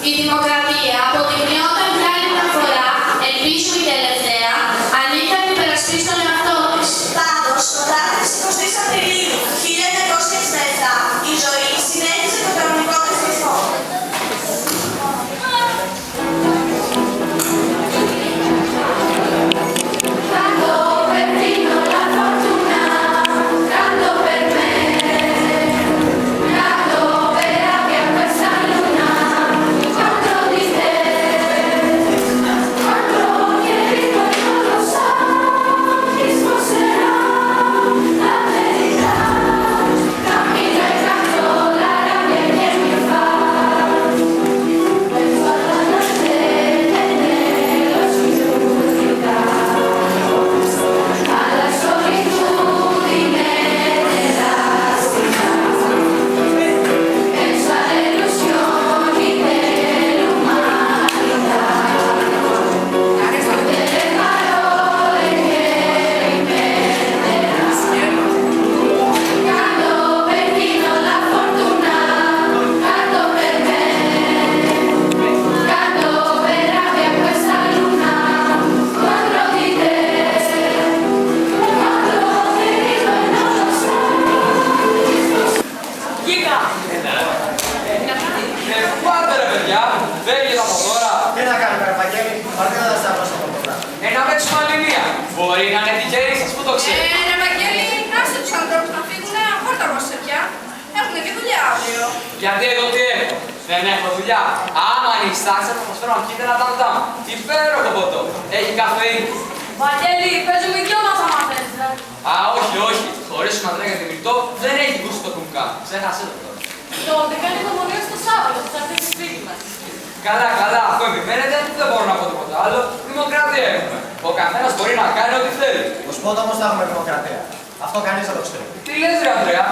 Η δημοκρατία αποδεικνύονταν για άλλη μια φορά, ελπίζω η τελευταία, ανίκανη να υπερασπίσει τον εαυτό της. Πάντως, το βράδυ της 23 Απριλίου 1967, η ζωή συνέχισε τον κανονικό της ρυθμό. Μπορεί να είναι τυχεροί σας που το ξέρετε. Βαγγέλη, άσε τους ανθρώπους να φύγουν, χόρτα μας σε πια. Έχουμε και δουλειά αύριο. Γιατί εδώ τι έχω. Δεν έχω δουλειά. Άμα ανιστάξετε θα σας φέρω να πιείτε ένα ταμτάμ. Υπέροχο ποτό. Έχει καφεΐνη. Βαγγέλη, παίζουμε δυο μας άμα θέλεις. Α, όχι, όχι. Χωρίς να τρέχετε μυρτό, δεν έχει γούστο το κουμκά. Ξέχασέ το τώρα. Τότε κάνει υπομονή στο Σάββατο, θα έρθει στη σπίτι μας. Καλά, καλά, αυτό επιμένετε, δεν μπορώ να πω τίποτα άλλο. Δημοκρατία έχουμε. Ο καθένας μπορεί να κάνει ό,τι θέλει. Ως πότε όμως θα έχουμε δημοκρατία. Αυτό κανείς δεν το ξέρει. Τι λες, ρε Ανδρέα,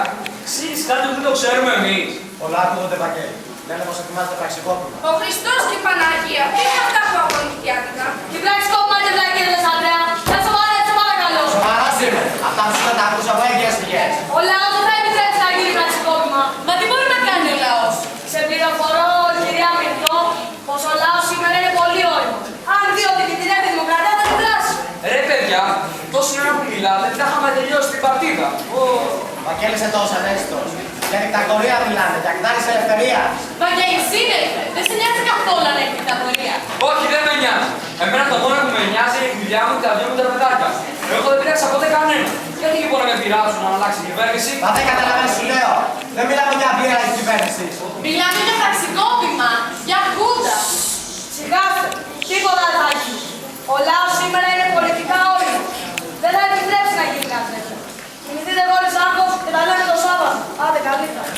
ξέρεις κάτι που δεν το ξέρουμε εμείς. Πολλά ακούγονται Βαγγέλη. Λένε πως ετοιμάζεται πραξικόπημα. Ο Χριστός και η Παναγία, τι είναι αυτά που ακούω νυχτιάτικα. Τι πραξικόπημα και βλακίδες, Ανδρέα. Θα σοβαρέψω, παρακαλώ. Σοβαρός είμαι. Αυτά που δεν τα ακούσα από έγκυες πηγές. Ο λαός δεν θα επιτρέψει να γίνει πραξικόπημα. Μα τι μπορεί να κάνει ο λαός. Σε πληροφορώ, κυρία Μυρτώ, πως ο λαός σήμερα είναι πολύ όριμος. Αν δει ότι την Νέα Δημοκρατία θα την δράσει. Ρε παιδιά, τόση ώρα που μιλάτε, δεν θα είχαμε τελειώσει την παρτίδα. Βαγγέλη είσαι τόσο ανέστητος. Για δικτατορία μιλάνε, για κτάρις ελευθερία. Βαγγέλη, σύννεφε, δεν σε νοιάζει καθόλου αν έχει δικτατορία. Όχι, δεν με νοιάζει. Εμένα το μόνο που με νοιάζει είναι η δουλειά μου, τα δυο μου τα παιδάκια. Εγώ δεν πειράξα ποτέ κανένα. Γιατί λοιπόν να με πειράξουν να αλλάξει η κυβέρνηση. Μα δεν καταλαβαίνεις σου λέω. Δεν μιλάμε για βία της κυβέρνησης. Μιλάμε για πραξικόπημα, για κούντα. Σιγάστε, τίποτα δεν θα γίνει. Ο λαός σήμερα είναι πολιτικά όριμος. Δεν θα επιτρέψει να γίνει κάτι τέτοιο. Κοιμηθείτε χωρίς άγχος και τα λέμε το Σάββατο. Άντε, καλύτερα.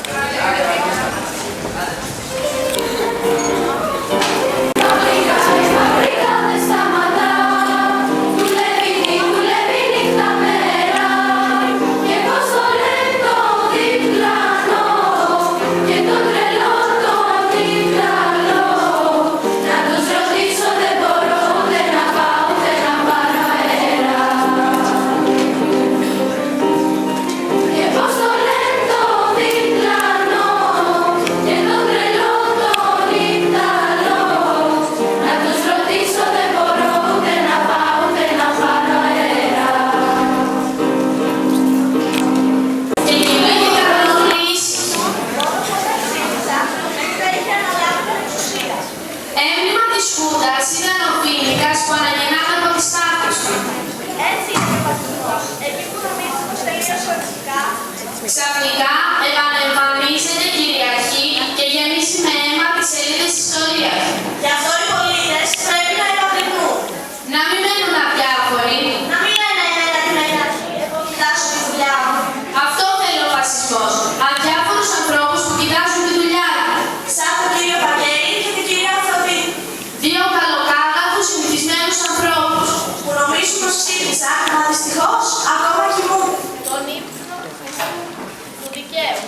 Ξαφνικά επανεμφανίζεται κυριαρχή και γεμίσει με αίμα τις σελίδες της ιστορίας. Γι' αυτό οι πολίτες πρέπει να επαγρυπνούν. Να μην μένουν αδιάφοροι. Να μην λένε εμένα τι να υπάρχει, εγώ κοιτάζω τη δουλειά μου. Αυτό θέλει ο φασισμός. Αδιάφορους ανθρώπους που κοιτάζουν τη δουλειά του. Σαν τον κύριο Βαγγέλη και την κυρία Αφροδίτη. Δύο καλοκάγαθους συνηθισμένους ανθρώπους. Που νομίζουν πως ξύπνησαν, μα δυστυχώς ακόμα κοιμούνται. Τον ύπνο του δικαίου.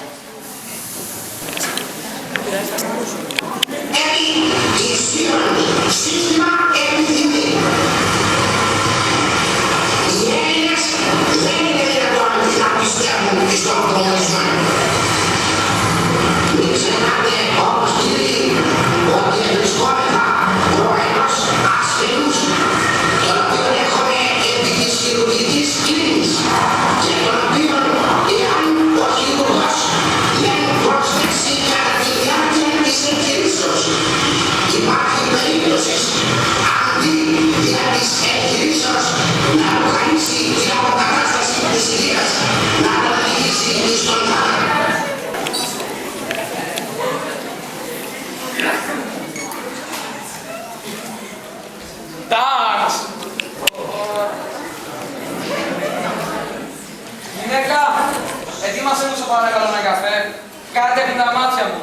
Κάτι έχουν τα μάτια μου.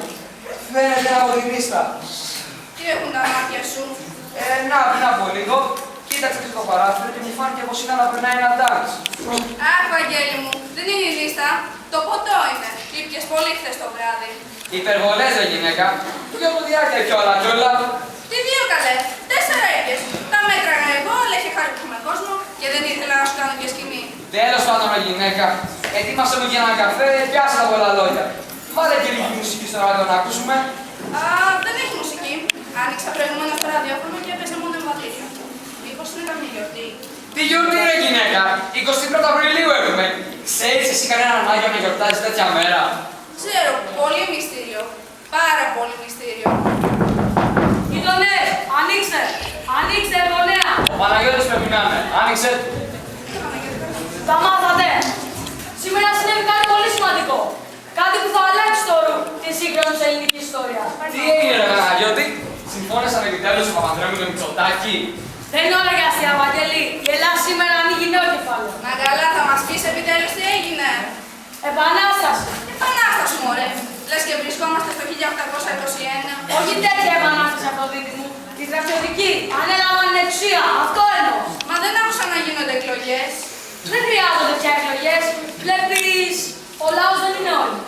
Φαίνεται ένα οδηγίστα. Τι έχουν τα μάτια σου? Να, πριν από λίγο, κοίταξε το παράθυρο και μου φάνηκε πως ήταν να περνάει ένα τάξ. Αχ, Βαγγέλη μου, δεν είναι η λίστα. Το ποτό είναι. Ήπιες πολύ χθες το βράδυ. Υπερβολές, ρε γυναίκα. Ποιο πουδιάκια κιόλα, κιόλα. Τι δύο καλέ, 4 ήπιες. Τα μέτραγα εγώ, αλλά είχε χάρη που με κόσμο και δεν ήθελα να σου κάνω και σκηνή. Τέλος πάντων, ρε γυναίκα. Ετοίμασε μου και έναν καφέ, πιάσε τα πολλά λόγια. Βάλε και λίγη μουσική στο ράδιο να ακούσουμε. Α, δεν έχει μουσική. Άνοιξα προηγουμένως το ραδιόφωνο και έπαιζε μόνο εμβατήριο. Μήπως είναι καμία γιορτή? Τι γιορτή, ρε γυναίκα. 21 Απριλίου έχουμε. Ξέρεις εσύ κανέναν Άγιο να γιορτάζει τέτοια μέρα? Ξέρω, πολύ μυστήριο. Πάρα πολύ μυστήριο. Γείτονες, ανοίξτε! Ανοίξτε, γονέα! Ο Παναγιώτης πρέπει να είναι. Άνοιξε. Τα μάθατε! Σήμερα συνέβη κάτι πολύ σημαντικό. Κάτι που θα αλλάξει το ρου της σύγχρονης ελληνικής ιστορίας. Τι έγινε, ρε Παναγιώτη? Συμφώνησαν επιτέλους ο Παπανδρέου με τον Μητσοτάκη. Δεν είναι όλα για αστεία, Βαγγέλη. Η Ελλάδα σήμερα ανοίγει νέο κεφάλαιο. Μα καλά, θα μας πεις επιτέλους τι έγινε? Επανάσταση. Επανάσταση, μωρέ. Λες και βρισκόμαστε στο 1821. Όχι τέτοια επανάσταση, Αφροδίτη μου. Οι στρατιωτικοί ανέλαβαν την εξουσία. Αυτό εννοώ. Μα δεν άκουσα να γίνονται εκλογές. Δεν χρειάζονται πια εκλογές. Βλέπεις, ο λαός δεν είναι όλοι.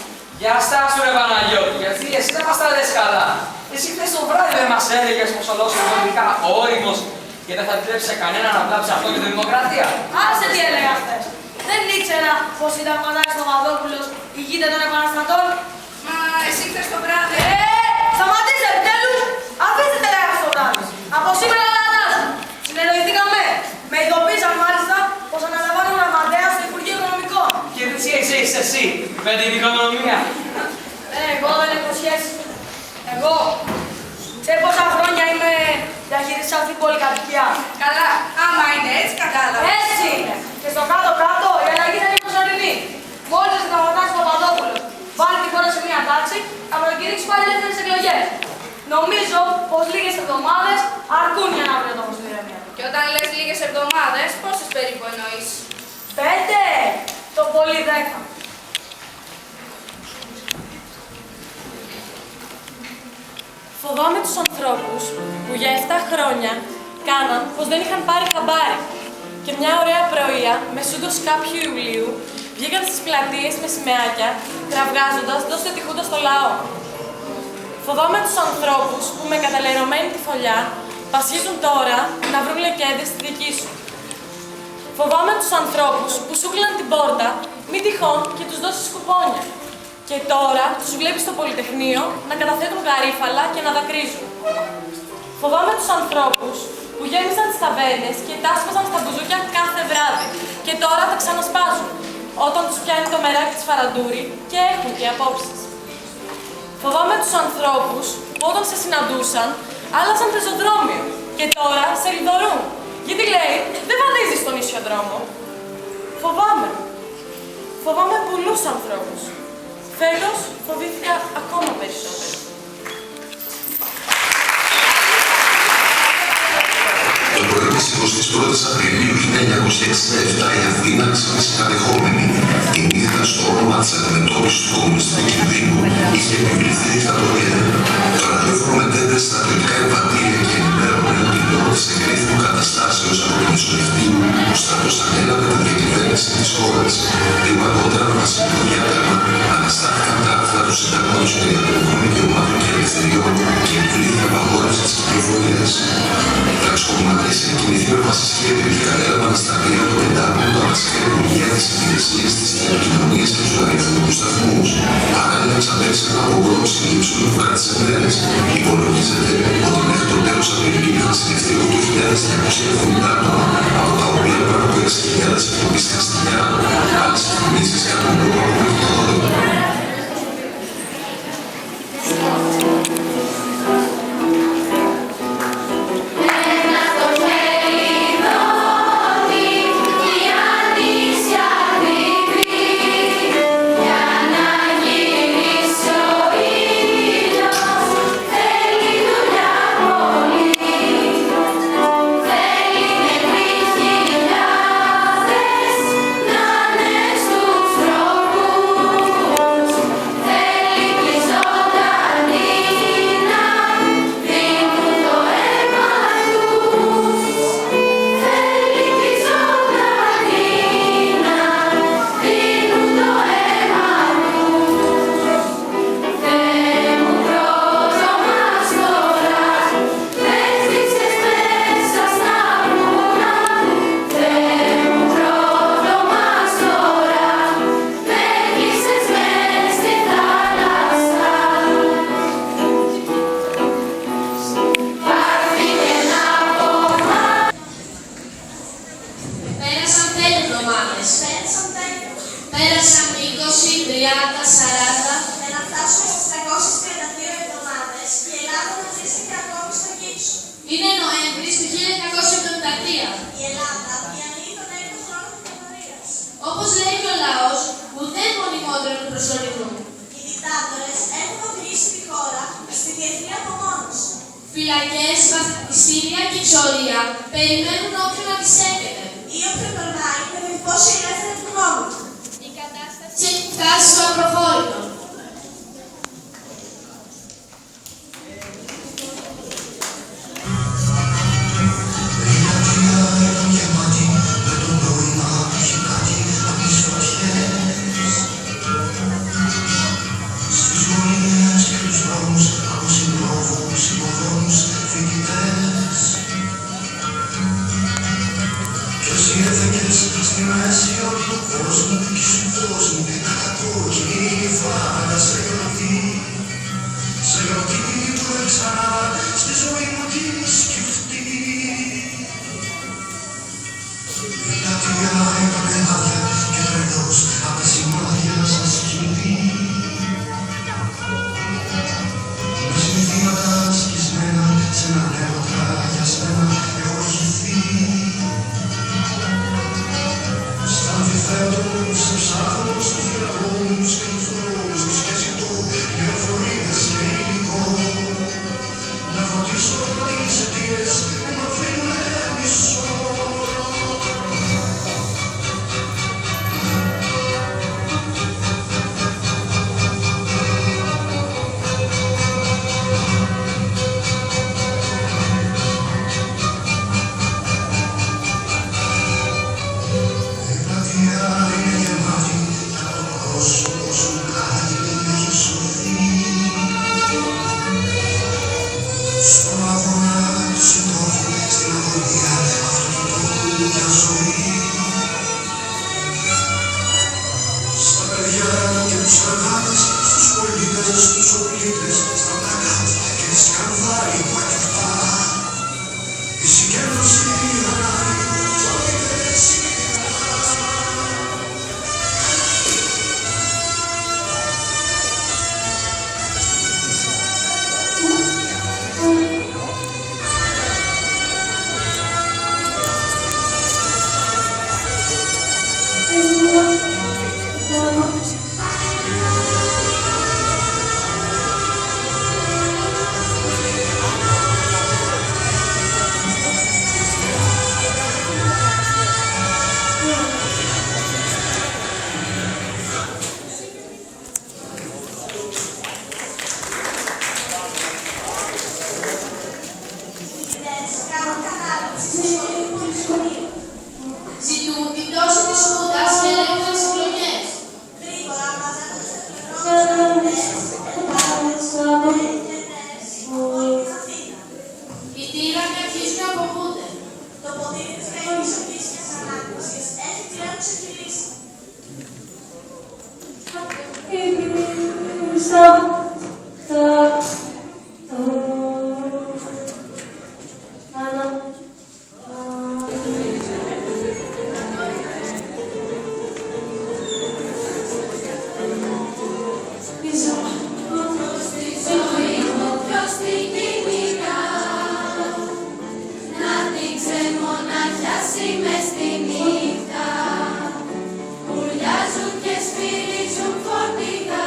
Για στάσου, ρε Παναγιώτη, γιατί εσύ δεν μας τα λες καλά. Εσύ χθες το βράδυ δεν μας έλεγες πως ο λαός είναι πολιτικά όριμος και δεν θα επιτρέψει σε κανένα να βλάψει αυτό για τη δημοκρατία. Άσε τι έλεγα χθες. Δεν ήξερα πως ήταν ο Μανάκης Παπαδόπουλος ηγείται των επαναστατών. Μα εσύ χθες το βράδυ. Σταματήστε επιτέλους! Αφήστε τα λέγα στο βράδυ. Από σήμερα όλα αλλάζουν. Συνεννοηθήκαμε. Με ειδοποίησαν μάλιστα πως αναλαμβάνω γραμματέα στο Υπουργείο Οικονομικών. Και τι σχέση έχεις εσύ με την οικονομία? Εγώ δεν έχω σχέση. Εγώ. Σε πόσα χρόνια είμαι διαχειριστής αυτή πολυκατοικία. Καλά, άμα είναι έτσι, κατάλαβα. Έτσι είναι. Και στο κάτω-κάτω η αλλαγή θα είναι προσωρινή. Μόλις ο Μανάκης Παπαδόπουλος βάλει τη χώρα σε μια τάξη, θα προκηρύξει πάλι ελεύθερες εκλογές. Νομίζω πως λίγες εβδομάδες αρκούν για να βρει το τόπο στην ηρεμία. Και όταν λες λίγες εβδομάδες, πόσες περίπου εννοείς? 5, το πολύ 10. Φοβάμαι τους ανθρώπους που για 7 χρόνια κάναν πως δεν είχαν πάρει χαμπάρι και μια ωραία πρωία, μεσούντος κάποιου Ιουλίου, βγήκαν στις πλατείες με σημαίακια, κραυγάζοντας «Δώστε τη χούντα στο λαό». Φοβάμαι τους ανθρώπους που με καταλερωμένη τη φωλιά πασχίζουν τώρα να βρουν λεκέδες στη δική σου. Φοβάμαι τους ανθρώπους που σου κλείναν την πόρτα, μη τυχόν και τους δώσεις κουπόνια. Και τώρα τους βλέπεις στο Πολυτεχνείο να καταθέτουν γαρίφαλα και να δακρύζουν. Φοβάμαι τους ανθρώπους που γέμισαν τις ταβέρνες και τάσπαζαν στα μπουζούκια κάθε βράδυ και τώρα τα ξανασπάζουν όταν τους πιάνει το μεράκι της φαραντούρη και έχουν και απόψεις. Φοβάμαι τους ανθρώπους που όταν σε συναντούσαν άλλαζαν πεζοδρόμιο και τώρα σε λιδωρούν. Γιατί λέει, δεν βαδίζεις στον ίσιο δρόμο. Φοβάμαι. Φοβάμαι πολλούς ανθρώπους. Φέτος φοβήθηκα ακόμα περισσότερο. Το πρωί της 21ης Απριλίου 1967 η Αθήνα ξύπνησε κατεχόμενη. Κινήθηκαν στο όνομα της αντιμετώπισης του κομμουνιστικού κινδύνου είχε επιβληθεί δικτατορία. Το ραδιόφωνο μετέδωσε στρατιωτικά εμβατήρια και ενημέρωνε ότι λόγω της εγκρίθμου καταστάσεως από την Ισοευτή, ο στρατός ανέλαβε την διακυβέρνηση της χώρας. Λίγο αργότερα, μαζί με το διάταγμα, αναστάθηκαν τα άρθρα του συντάγματος περί ανθρωπίνων δικαιωμάτων και ελευθεριών και υπήρχε απαγόρευση της κυκλοφορίας. Τα εξκομμάτια κινηθεί με φασιστική επιλογή έλαβαν στα πλοία του Πεντάγωνου ανασκευή για τις υπηρεσίες της τηλεπικοινωνίας και τους ραδιοφωνικούς σταθμούς. Παράλληλα, εξαπέλυσαν από γρόμους συλλήψεων που κράτησε μέρες. Υπολογίζεται ότι μέχρι το τέλος Απριλίου είχαν συλληφθεί 8.270 άτομα, από τα οποία πάνω από 6.000 εκτοπίστηκαν στη Λιάνα. Άλλες εκτιμήσεις κάνουν λόγο από το Μητροδότημα. Στους τρόπους 40. Για να φτάσουμε στις 332 εβδομάδες και η Ελλάδα να βρίσκεται ακόμη στο γύψο. Είναι Νοέμβρης του 1973. Η Ελλάδα διανύει τον 6ο χρόνο δικτατορίας. Όπως λέει και ο λαός, ουδέν μονιμότερο του προσωρινού. Οι δικτάτορες έχουν οδηγήσει τη χώρα στη διεθνή απομόνωση. Φυλακές, βασανιστήρια και εξορία περιμένουν όποιον αντισέκεται. Ή όποιον τολμάει να διατυπώσει ελεύθερα του νόμου του. Η κατάσταση έχει φτάσει στο απροχώρητο. Ζητούν την πτώση της Χούντας και ελεύθερες εκλογές. Γρήγορα μαζεύονται σε πληρώνες, Οι τύρανοι αρχίζουν να αποχούνται. το ποτήρι της καημής επίσης ανάκρισης έχει πλέον ξεκυλήσει. Ουρλιάζουν και σφυρίζουν φορτηγά.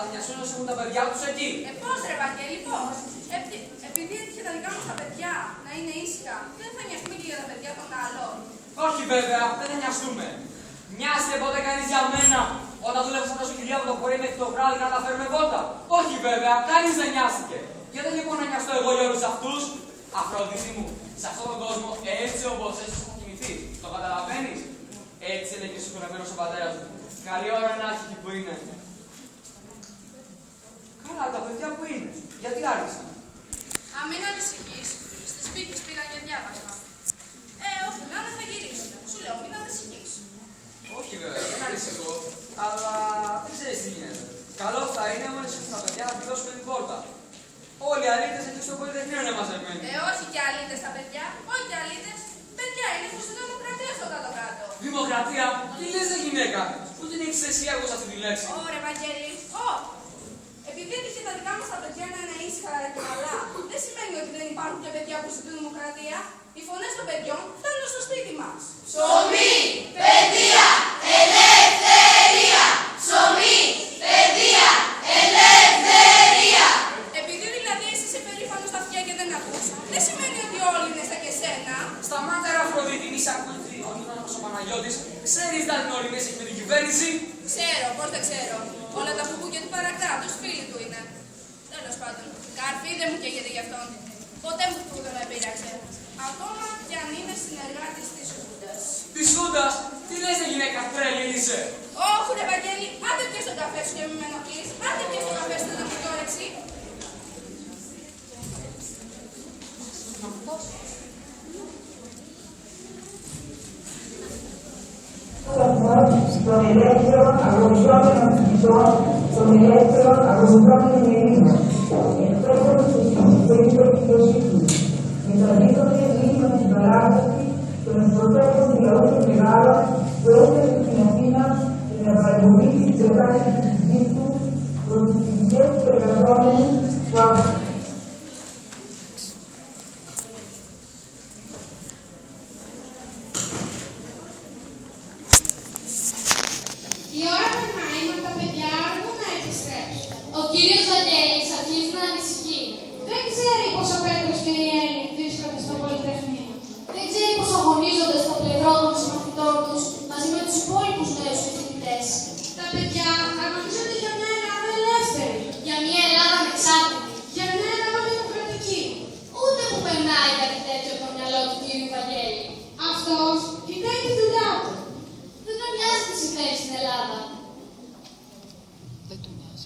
θα νοιαστούν όσο έχουν τα παιδιά τους εκεί. Πώς ρε Βαγγέλη, πώς. Επειδή έτυχε τα δικά μας τα παιδιά να είναι ήσυχα, δεν θα νοιαστούμε και για τα παιδιά των άλλων. Όχι βέβαια, δεν θα νοιαστούμε. Νοιάστε ποτέ κανείς για μένα όταν δούλευα σαν τόσο από το πρωί μέχρι το βράδυ να τα φέρουμε βόλτα. Όχι βέβαια, κανείς δεν νοιάστηκε. Γιατί λοιπόν να νοιαστώ εγώ για όλους αυτούς. Αφροδίτη μου, σε αυτόν τον κόσμο έτσι όπως έτσι θα κοιμηθεί. Το καταλαβαίνεις? Έτσι είναι και συγχωρεμένος ο πατέρας μου. Καλή ώρα να έχει εκεί που είναι. Καλά, τα παιδιά που είναι. Γιατί άρχισαν? Μην ανησυχείς. Στις σπίτες πήγαν για διάβασμα. Όχι, να θα γυρίσουν. Σου λέω, μην ανησυχείς. Όχι βέβαια, δεν ανησυχώ. Αλλά δεν ξέρεις τι γίνεται. Καλό θα είναι μόλις έρθουν τα παιδιά να πληρώσουμε την πόρτα. Όλοι οι αλήτες εκεί στο Πολυτεχνείο είναι μαζεμένοι. Όχι και αλήτες τα παιδιά. Όχι και αλήτες. Παιδιά είναι που στη δημοκρατία στο κάτω-κάτω. Δημοκρατία, τι λες δε γυναίκα. Πού την έχεις εσύ άκουσα αυτή τη λέξη. Ωραία, Βαγγέλη. Επειδή έτυχε τα δικά μας τα παιδιά να είναι ήσυχα και καλά, δεν σημαίνει ότι δεν υπάρχουν και παιδιά που ζητούν δημοκρατία. Οι φωνές των παιδιών φτάνουν στο σπίτι μας. Ψωμί, παιδεία, ελευθερία! Ψωμί, παιδεία, ελευθερία! Επειδή δηλαδή εσύ είσαι περήφανος στα αυτιά και δεν ακούς, δεν σημαίνει ότι όλοι είναι στα και σένα. Σταμάτα ρε Αφροδίτη, μη σ' ακούει ο Γιώργος ο Παναγιώτης. Ξέρεις να την όλοι μέσα με την κυβέρνηση. Ξέρω, πώς δεν ξέρω. Όλα τα κουκούκια του παρακράτους φίλοι του είναι. Τέλος πάντων, καρφί δεν μου καίγεται γι' αυτόν. Ποτέ μου του δεν με πείραξε. Ακόμα κι αν είναι συνεργάτης της Χούντας. Της Χούντας, τι λες δε γυναίκα, τρέλη είσαι. Όχι ρε Βαγγέλη, άντε πιες τον καφέ σου και μη με ενοχλείς. Άντε πιες τον καφέ σου, δεν έχω όρεξη. Των ελεύθερων αγωνιζόμενων φοιτητών, των ελεύθερων αγωνιζόμενων Ελλήνων, εκπρόσωπος του Συνδικαλιστικού Εκπροσώπου, μεταδίδονται μήνυμα στην παράδοση των εκπροσώπων του λαού των μεγάλων που έφερε στην Αθήνα την απαραγωγή της δεκάδας της Κυρκού προς τους φοιτητές του εργαζόμενου που Η ώρα περνάει, μα τα παιδιά αργούν να επιστρέψουν. Ο κύριος Βαγγέλης αρχίζει να ανησυχεί. Δεν ξέρει πως ο Πέτρος και η Έλλη βρίσκονται στο Πολυτεχνείο. Δεν ξέρει πως αγωνίζονται στο πλευρό των συμμαθητών τους μαζί με τους υπόλοιπους νέους φοιτητές. Τα παιδιά αγωνίζονται για μια Ελλάδα ελεύθερη. Για μια Ελλάδα ανεξάρτητη. Για μια Ελλάδα δημοκρατική. Ούτε που περνάει κάτι τέτοιο από το μυαλό του κύριου Βαγγέλη. Αυτός κοιτάει τη δουλειά του. Δεν τον νοιάζει τι συμβαίνει στην Ελλάδα. Δεν τον νοιάζει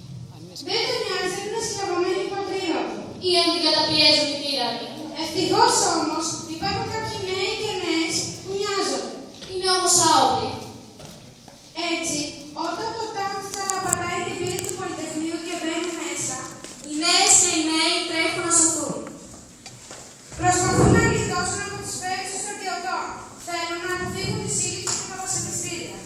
ότι είναι σκλαβωμένη η πατρίδα του. Ή αν την καταπιέζουν οι τύρανοι. Ευτυχώς όμως υπάρχουν κάποιοι νέοι και νέες που νοιάζονται. Είναι όμως άοπλοι. Έτσι, όταν το τάξη παραπατάει την πύλη του Πολυτεχνείου και μπαίνει μέσα, οι νέες και οι νέοι τρέχουν να σωθούν. Προσπαθούν να γλιτώσουν από τις σφαίρες των στρατιωτών. Θέλουν να αποφύγουν τη σύλληψη και τα βασανιστήρια.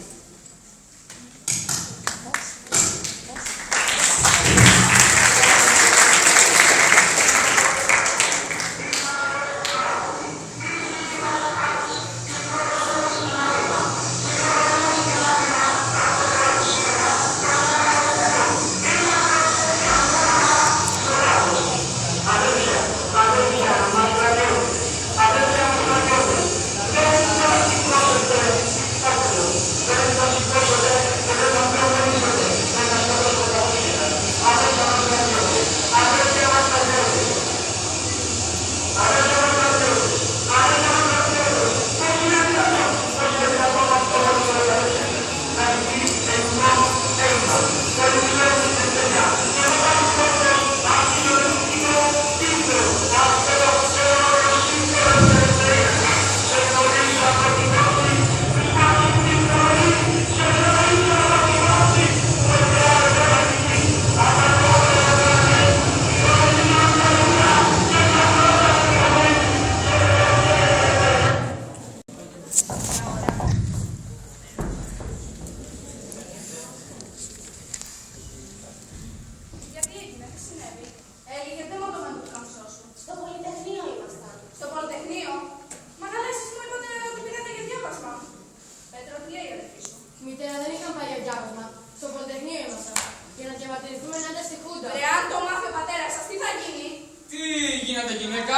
διαμαρτυρηθούμε ενάντια στη Χούντα. Ρε, αν το μάθει ο πατέρας σας, τι θα γίνει? Τι γίνεται, γυναίκα,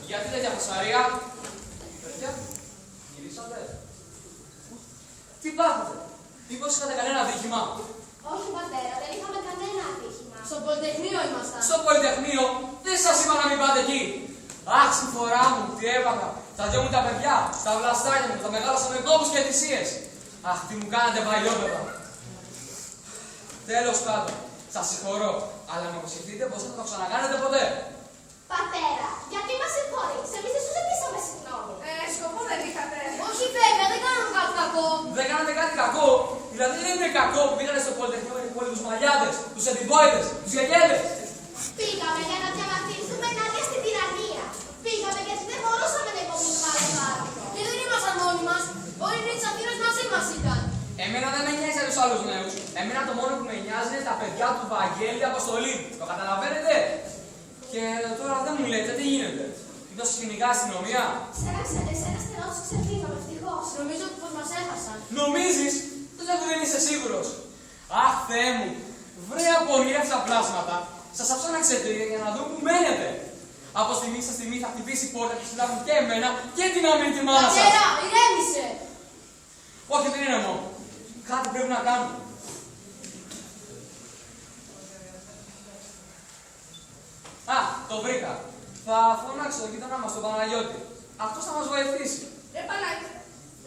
γιατί τέτοια φασαρία? Παιδιά, γυρίσατε. Τι πάθετε, μήπως είχατε κανένα δίκημα? Όχι, πατέρα, δεν είχαμε κανένα ατύχημα. Στο Πολυτεχνείο ήμασταν. Στο Πολυτεχνείο, δεν σας είπα να μην πάτε εκεί. Αχ, συμφορά μου, τι έπαθα. Τα δυο μου τα παιδιά, τα βλαστάκια μου, τα μεγάλωσα με κόπους και θυσίες. Αχ, τι μου κάνατε παλιότερα. Τέλος πάντων, σας συγχωρώ, αλλά να υποσχεθείτε πως δεν θα το ξανακάνετε ποτέ. Πατέρα, γιατί μας συγχωρείς, εμείς δεν σου ζητήσαμε συγγνώμη. Σκοπό δεν είχατε. Όχι βέβαια, δεν κάναμε κάτι κακό. Δεν κάνατε κάτι κακό. Δηλαδή δεν είναι κακό που πήγατε στο Πολυτεχνείο και τους μαλλιάδες, τους εντυπώιδες, τους γεγέδες. Πήγαμε για να διαμαρτυρηθούμε ενάντια στην τυραννία. Πήγαμε γιατί δεν μπορούσαμε να υπομείνουμε άλλο πάρκο. Και δεν ήμασταν μόνοι μας. Όλοι οι νέοι της Αθήνας μαζί μας ήταν. Εμένα δεν με νοιάζει για τους άλλους νέους. Εμένα το μόνο που με νοιάζει είναι τα παιδιά του Βαγγέλη Αποστολή. Το καταλαβαίνετε? Και τώρα δεν μου λέτε τι γίνεται. Είδω σκηνικά αστυνομία. Σέραξατε, εσένα στερεός ξεφύγαμε, ευτυχώς. Νομίζω πως μας έχασαν. Νομίζεις? Τότε δεν είσαι σίγουρος. Αχ, Θεέ μου. Βρε απονήρευσα πλάσματα. Σας άφησα να ξεφύγετε για να δω που μένετε. Από στιγμή σε στιγμή θα χτυπήσει η πόρτα και συλλάβουν και εμένα και την άμυνη τη μάνα σας. Πατέρα, ηρέμησε. Όχι, δεν είναι μόνο. Κάτι πρέπει να κάνουμε. Α, το βρήκα. Θα φωνάξω τον γείτονα μας, τον Παναγιώτη. Αυτός θα μας βοηθήσει.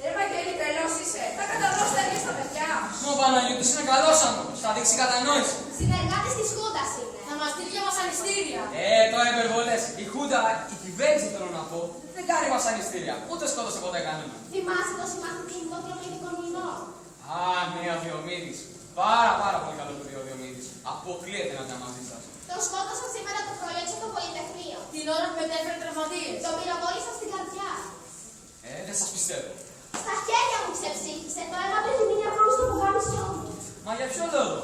Ρε Βαγγέλη, τρελός είσαι. Θα καταδώσετε εμείς τα παιδιά. Ο Παναγιώτης είναι καλός άνθρωπος. Θα δείξει κατανόηση. Συνεργάτης της Χούντας είναι. Θα μας στείλει για βασανιστήρια. Τώρα υπερβολές. Η Χούντα, η κυβέρνηση θέλω να πω, δεν κάνει βασανιστήρια. Ούτε σκότωσε ποτέ κανένα. Θυμάσαι το συμμαθητικό διομηδικό μηνό. Α, ναι, ο Διομήδης. Πάρα πολύ καλό παιδί ο Διομήδης. Αποκλείεται να ήταν μαζί σας. Το σκότωσαν σήμερα το πρωί έξω από το Πολυτεχνείο. Την ώρα που μετέφερε τραυματίες. Το πυροβόλησαν στην καρδιά. Δεν σας πιστεύω. Στα χέρια μου ξεψύχησε. Το αίμα πριν μείνει ακόμα στο πουκάμισό μου. Μα για ποιο λόγο?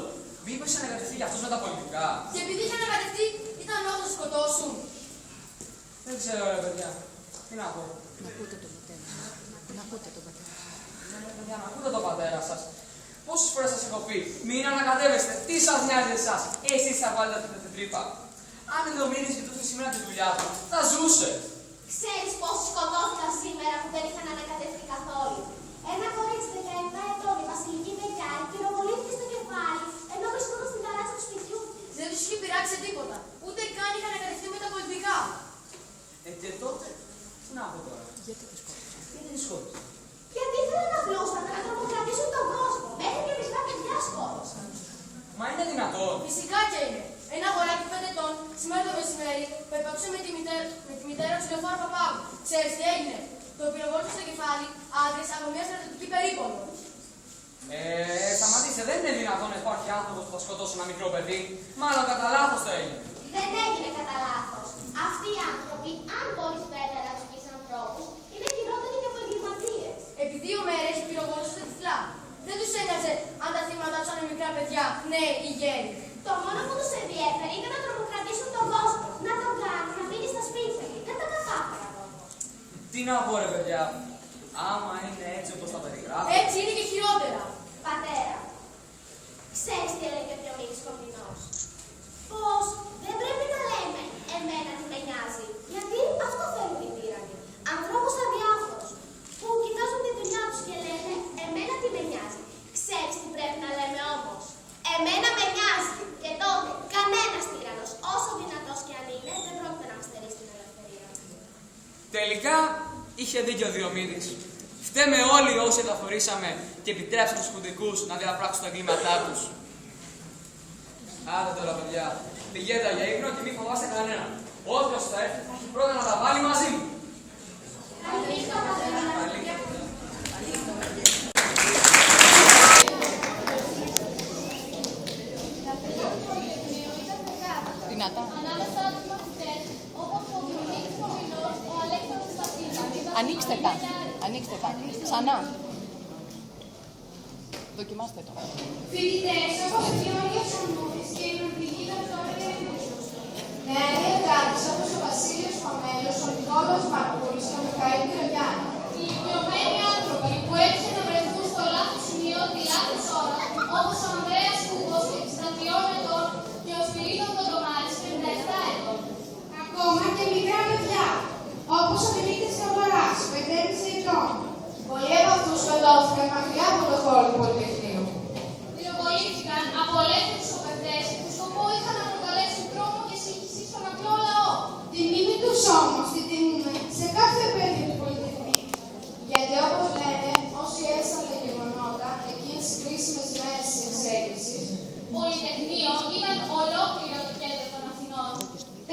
Μήπως είχε ανακατευτεί για αυτός με τα πολιτικά? Και επειδή είχε ανακατευτεί, ήταν λόγος να σκοτώσουν. Δεν ξέρω, ρε παιδιά. Τι να πω. Να ακούτε τον πατέρα. Να ακούτε τον πατέρα. Παιδιά, να ακούτε τον πατέρα σας. Πόσες φορές σας έχω πει, μην ανακατεύεστε. Τι σας νοιάζει εσάς? Εσείς θα βάλετε αυτή την τρύπα. Αν δεν το μείνεις και τούτο σήμερα τη δουλειά του, θα ζούσε. Ξέρεις πόσοι σκοτώθηκαν σήμερα που δεν είχαν ανακατευτεί καθόλου. Ένα κορίτσι 17 ετών, η Βασιλική Βεγιάρη, πυροβολήθηκε στο κεφάλι ενώ βρισκόταν στην ταράτσα του σπιτιού της. Δεν τους είχε πειράξει τίποτα. Ούτε καν είχαν ανακατευτεί με τα πολιτικά. Και τότε, τι να πω τώρα. Γιατί τους σκότωσαν? Γιατί τη σκότωσε? Γιατί ήθελαν απλούστατα να τρομοκρατήσουν τον κόσμο. Μέχρι και μικρά παιδιά σκότωσαν. Μα είναι δυνατόν? Φυσικά και είναι. Ένα αγοράκι 5 ετών, σήμερα το μεσημέρι, περπατούσε με τη μητέρα του Λεωφόρου Παπάγου. Ξέρεις τι έγινε? Το πυροβόλησε στο κεφάλι άντρες από μια στρατιωτική περίπολο. Σταματήστε, δεν είναι δυνατόν να υπάρχει άνθρωπος που θα σκοτώσει ένα μικρό παιδί. Μάλλον κατά λάθος το έγινε. Δεν έγινε κατά λάθος. Αυτοί οι άνθρωποι, αν μπορείς βέβαια να τους πεις ανθρώπους, είναι χειρότεροι και από εγκληματίες. Επί 2 μέρες πυροβόλησε τα τυφλά. Δεν τους ένοιαζε αν τα θύματα τους είναι μικρά παιδιά, νέοι ή γέροι. Το μόνο που τους ενδιέφερε ήταν να τρομοκρατήσουν τον κόσμο. Να τον κάνουν να μείνει στα σπίτια. Δεν τα κατάφεραν όμως. Τι να πω, ρε παιδιά. Άμα είναι έτσι όπως τα περιγράφω. Έτσι είναι και χειρότερα. Πατέρα, ξέρεις τι έλεγε πιο μήνυς κομινός? Πως δεν πρέπει να λέμε εμένα τι με νοιάζει. Γιατί αυτό θέλουν οι τύρανοι. Ανθρώπους αδιάφορους που κοιτάζουν τη δουλειά τους και λένε εμένα τι με νοιάζει. Ξέρεις τι πρέπει να λέμε όμως? Εμένα με νοιάζει. Και τότε κανένας τύρανος, όσο δυνατός και αν είναι, δεν πρόκειται να μας στερήσει την ελευθερία. Τελικά είχε δίκιο ο Διομήδης. Φταίμε όλοι όσοι εδαφορήσαμε και επιτρέψαμε στους χουντικούς να διαπράξουν τα εγκλήματά τους. Άντε τώρα, παιδιά. Πηγαίνετε για ύπνο και μην φοβάστε κανέναν. Όποιος θα έρθει θα έχει πρώτα να τα βάλει μαζί μου. Καληνύχτα, πατέρα. Δυνατά. Ανάμεσα στους μαθητές, όπως ο Διονύσης Κομινός, ο Αλέξανδρος Σταθήνας. Ανοίξτε τα. Ανοίξτε τα. Ξανά. Δοκιμάστε το. Φοιτητές όπως ο Γεώργιος Ανούφης και η Νορβηγή Δευτόρια Ιμούσος. Νεαροί εργάτες όπως ο Βασίλειος Φαμέλος, ο Νικόλαος Μαρκούλης και ο Μιχαήλ Πυρογιάννη. Ηλικιωμένοι άνθρωποι που έτυχε να βρεθούν στο λάθος σημείο τη λάθος ώρα, όπως ο Ανδρέας Κούκος και η Στρατιώνα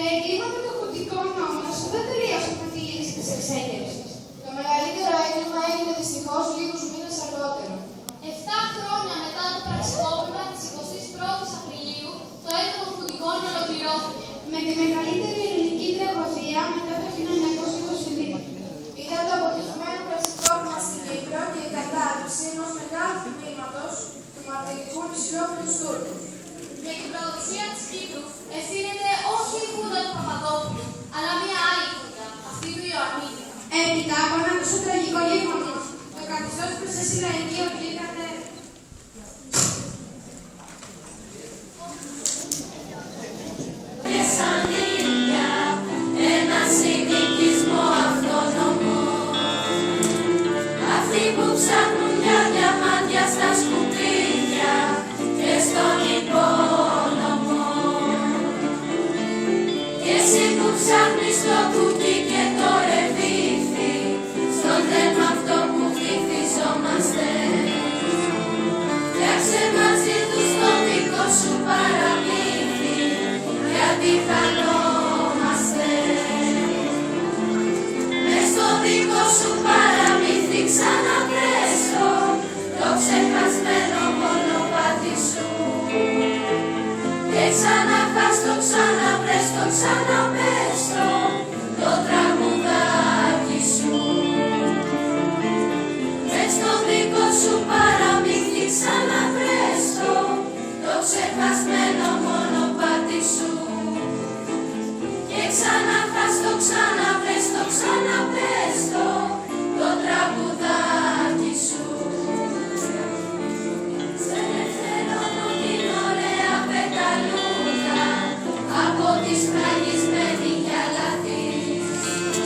Τα εγκλήματα των χουντικών νόμων σου δεν τελείωσαν με τη γύριση της εξέγερσης. Το μεγαλύτερο έγκλημα έγινε δυστυχώς λίγους μήνες αργότερα. 7 χρόνια μετά το πραξικόπημα της 21ης Απριλίου, το έργο των χουντικών ολοκληρώθηκε. Με τη μεγαλύτερη ελληνική τραγωδία μετά το 1922. Ήταν το αποτυχημένο πραξικόπημα στην Κύπρο και η κατάρριψη ενός μεγάλου τμήματος του μαρτυρικού νησιού του Τούρκου. Για την προδοσία της Κύπρου ευθύνεται όχι η χούντα του Παπαδόπουλου, αλλά μια άλλη χούντα, αυτή του Ιωαννίδη. Έπειτα από ένα τόσο τραγικό γεγονός, το καθεστώς προς εσύ λαϊκή οδηγήκατε. Ένα συνοικισμό αυτόνομο. Αυτοί που ψάχνουν για διαμάντια στα σκουπίδια και στον υπόνομο. Και εσύ που ψάχνεις το κουτί και το ρεβίθι, στον θέμα αυτό που βυθιζόμαστε. Φτιάξε μαζί τους το δικό σου παραμύθι, γιατί χανόμαστε. Μες στο δικό σου παραμύθι ξαναβρες το ξεχασμένο μονοπάτι σου. Και ξαναχάς το ξαναβρες το ξαναπες το τραγουδάκι σου. Μες στο δικό σου παραμύθι ξαναβρες το ξεχασμένο μονοπάτι σου. Και ξαναχάς το ξαναβρες το ξαναπες το τραγουδάκι σου. Σε ελευθερώνω την ωραία πεταλούδα από τη σφραγισμένη γυαλά της.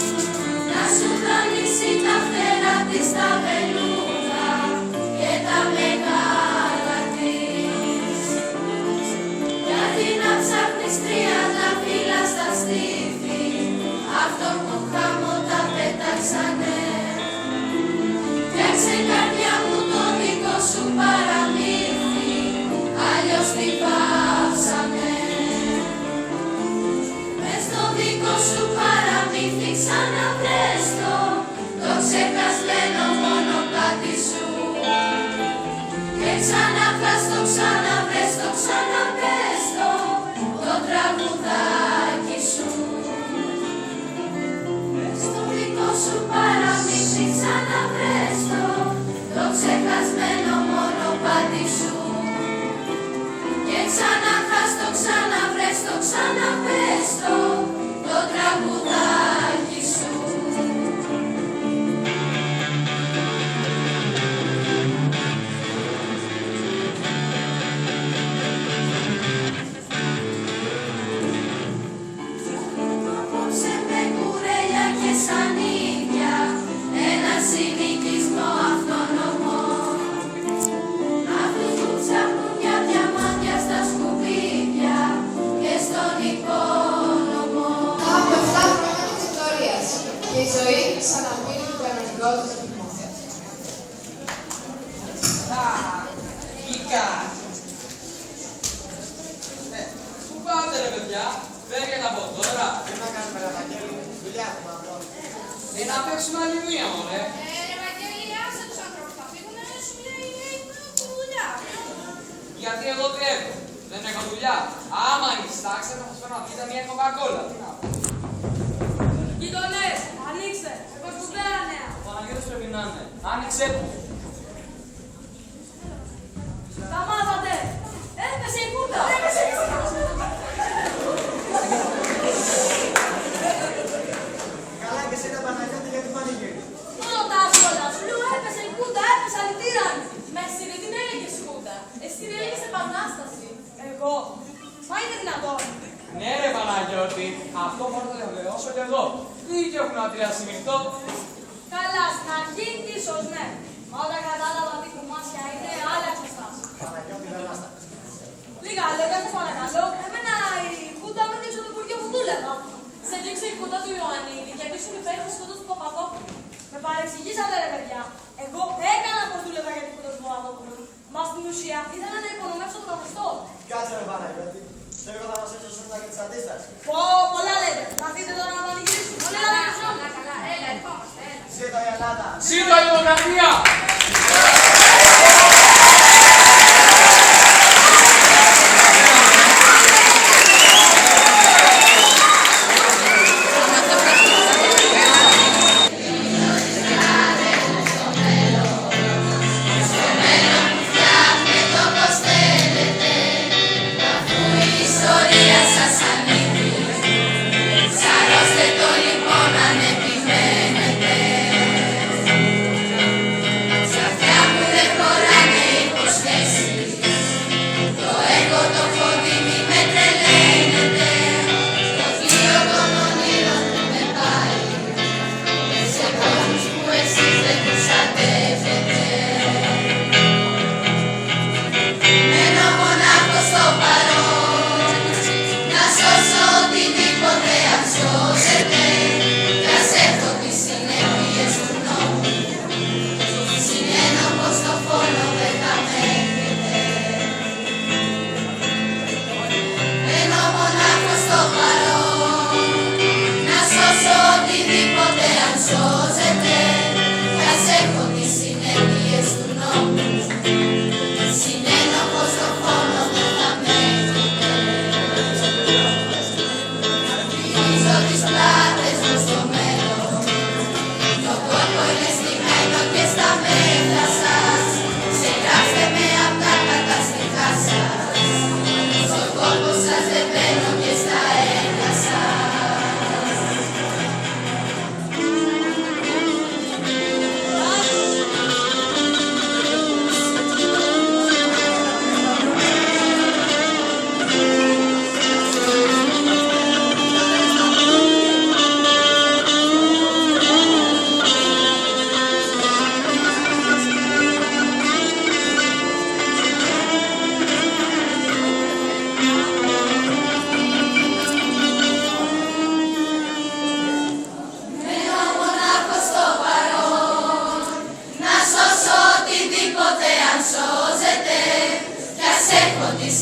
Να σου δανείσει τα φτερά της τα βελούδα και τα μεγάλα της. Γιατί να ψάχνεις 30 φύλλα στα στήθη, αυτό που χάμω τα πέταξανε. Φτιάξε καρδιά μου το δικό σου παραμύθι, αλλιώς τι πάψαμε. Μες στο δικό σου παραμύθι ξαναβρες το ξεχασμένο μονοπάτι σου. Και ξαναχάς το ξαναβρες το ξαναπες το τραγουδάκι σου. Μες στο δικό σου παραμύθι ξαναβρες το ξεχασμένο μονοπάτι σου. Και ξαναχάς το ξαναβρες το ξαναπες το τραγουδάκι σου. Απόψε με κουρέλια και σανίδια, ένα συνοικισμό αυτόνομο. Αυτούς που ψάχνουν για διαμάντια στα σκουπίδια και στον υπόνομο. Από 7 χρόνια της ιστορίας και η ζωή ξαναπήρε το κανονικό της ρυθμό. Γλυκά. Πού πάτε ρε παιδιά, φεύγετε από τώρα. Τι να κάνουμε ρε Βαγγέλη, δουλειά έχουμε απλό. Να παίξουμε άλλη μία μωρέ. Ρε Βαγγέλη, άσε τους ανθρώπους, θα φύγουνε, σου λέει έχω δουλειά. Γιατί εγώ τι έχω, δεν έχω δουλειά. Άμα νηστάξετε θα σας φέρω να πείτε μια κοκακόλα. Τι να πω. Γειτονές, ανοίξτε, εγώ σπουδαία νέα. Ο Παναγιώτης πρέπει να είναι. Άνοιξε που. Τα μάθατε. Έπεσε η κούτα. Καλά και εσύ τα Παναγιώτη γιατί πανηγύρι. Μόνο τα άσχολα. Σου λέω έπεσε η κούτα, έπεσε αλητήραν. Μέση δεν την έλεγες κούτα. Εσύ την έλεγες επανάσταση. Εγώ. Μα είναι δυνατόν. Ναι ρε Παναγιώτη, αυτό μόνο το διαβεβαιώσω και εγώ. Τι και έχουν να τριασυμιχτώ. Καλά, στην αρχή ίσως ναι. Μα όταν κατάλαβα τι κουμάσια είναι, άλλαξε στάση. Παναγιώτη δεν μας τα πεις. Λίγα λόγια, σε παρακαλώ. Εμένα η κούτα με δείξε το Υπουργείο που δούλευα. Σε δείξε η κούτα του Ιωαννίδη και ήσουν υπέροχη σκότω του Παπαδόπουλου. Με παρεξηγήσατε ρε παιδιά. Εγώ έκανα πως δούλευα για την κούτα του Παπαδόπουλου. Μα στην ουσία ήθελα να υπονομεύσω τον Χριστό. Κάτσε ρε Παναγιώτη. Ξέρω θα μας έσωσουν τα και της αντίστασης. Πω, πολλά λέτε. Θα δείτε τώρα να πανηγυρίσουμε. Καλά, καλά, έλα, ερχόμαστε, έλα. Ζήτω η Ελλάδα. Ζήτω η δημοκρατία!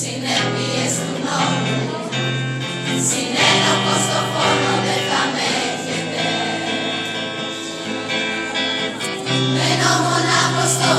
Συνέπειες του νόμου, συνένω πως το φόνο δεν θα με έχετε. Μένω μονάχος στο